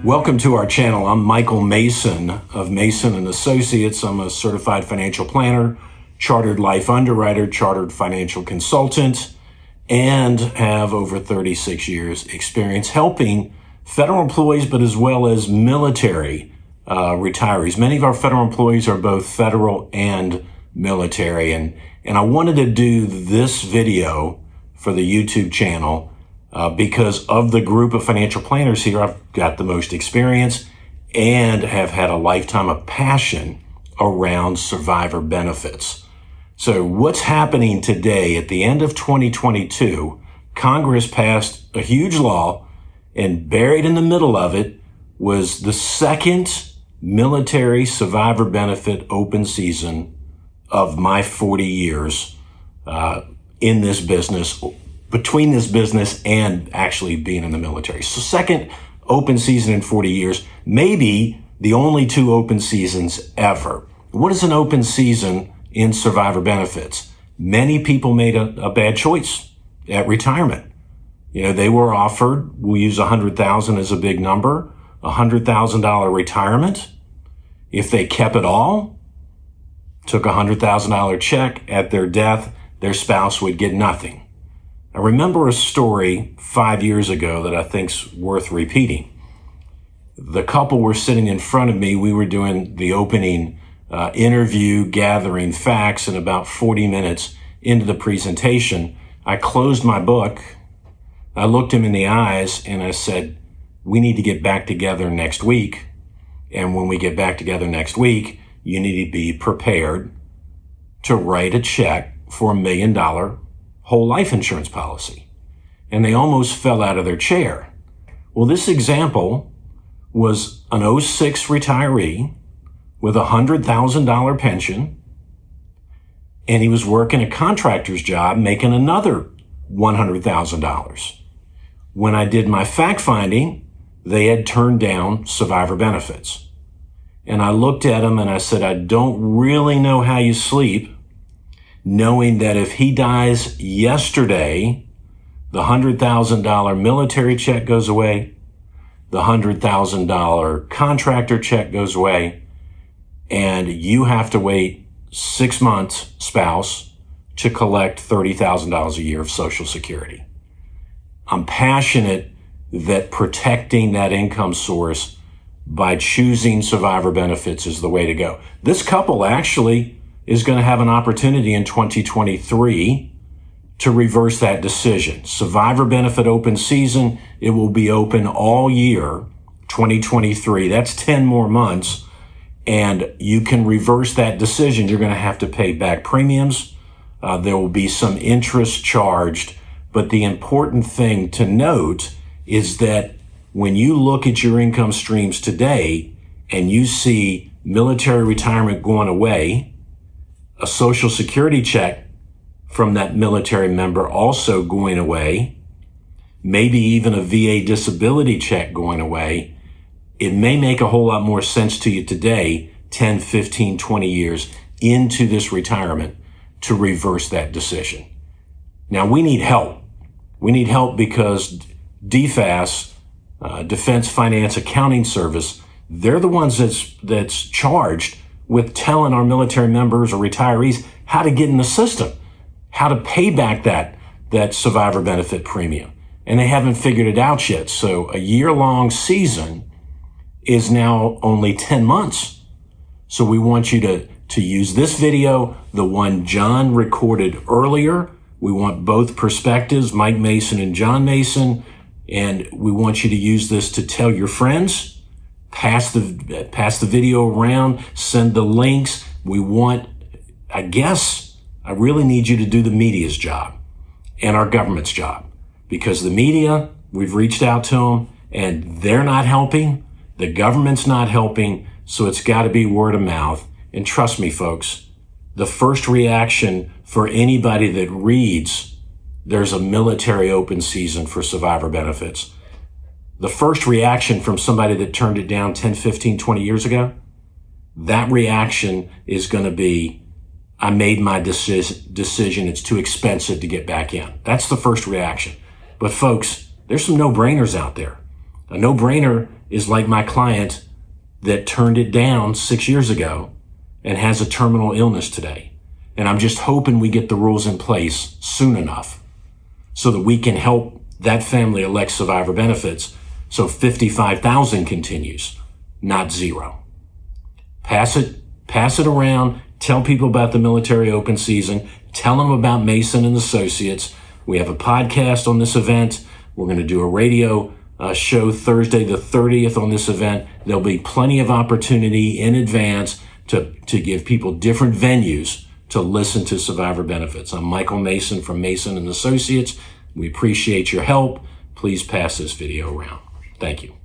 Welcome to our channel. I'm Michael Mason of Mason and Associates. I'm a certified financial planner, chartered life underwriter, chartered financial consultant, and have over 36 years experience helping federal employees, but as well as military retirees. Many of our federal employees are both federal and military. And I wanted to do this video for the YouTube channel because of the group of financial planners here. I've got the most experience and have had a lifetime of passion around survivor benefits. So what's happening today at the end of 2022, Congress passed a huge law, and buried in the middle of it was the second military survivor benefit open season of my 40 years in this business, between this business and actually being in the military. So second open season in 40 years, maybe the only two open seasons ever. What is an open season in survivor benefits? Many people made a bad choice at retirement. You know, they were offered, we'll use 100,000 as a big number, $100,000 retirement. If they kept it all, took a $100,000 check at their death, their spouse would get nothing. I remember a story 5 years ago that I think's worth repeating. The couple were sitting in front of me. We were doing the opening interview, gathering facts, and about 40 minutes into the presentation, I closed my book. I looked him in the eyes and I said, we need to get back together next week. And when we get back together next week, you need to be prepared to write a check for $1 million whole life insurance policy. And they almost fell out of their chair. Well, this example was an 06 retiree with a $100,000 pension, and he was working a contractor's job making another $100,000. When I did my fact finding, they had turned down survivor benefits. And I looked at him and I said, I don't really know how you sleep, knowing that if he dies yesterday, the $100,000 military check goes away, the $100,000 contractor check goes away, and you have to wait 6 months, spouse, to collect $30,000 a year of Social Security. I'm passionate that protecting that income source by choosing survivor benefits is the way to go. This couple actually is going to have an opportunity in 2023 to reverse that decision. Survivor benefit open season, it will be open all year, 2023. That's 10 more months. And you can reverse that decision. You're going to have to pay back premiums. There will be some interest charged. But the important thing to note is that when you look at your income streams today and you see military retirement going away, a Social Security check from that military member also going away, maybe even a VA disability check going away, it may make a whole lot more sense to you today, 10, 15, 20 years into this retirement, to reverse that decision. Now, we need help. We need help because DFAS, Defense Finance Accounting Service, they're the ones that's charged with telling our military members or retirees how to get in the system, how to pay back that survivor benefit premium. And they haven't figured it out yet. So a year-long season is now only 10 months. So we want you to use this video, the one John recorded earlier. We want both perspectives, Mike Mason and John Mason. And we want you to use this to tell your friends, pass the video around, send the links. We want, I really need you to do the media's job and our government's job, because the media, we've reached out to them and they're not helping. The government's not helping. So it's got to be word of mouth. And trust me, folks, the first reaction for anybody that reads there's a military open season for survivor benefits, the first reaction from somebody that turned it down 10, 15, 20 years ago, that reaction is going to be, I made my decision. It's too expensive to get back in. That's the first reaction. But folks, there's some no-brainers out there. A no-brainer is like my client that turned it down 6 years ago and has a terminal illness today. And I'm just hoping we get the rules in place soon enough so that we can help that family elect survivor benefits so 55,000 continues, not zero. Pass it around. Tell people about the military open season. Tell them about Mason and Associates. We have a podcast on this event. We're going to do a radio show Thursday the 30th on this event. There'll be plenty of opportunity in advance to give people different venues to listen to survivor benefits. I'm Michael Mason from Mason and Associates. We appreciate your help. Please pass this video around. Thank you.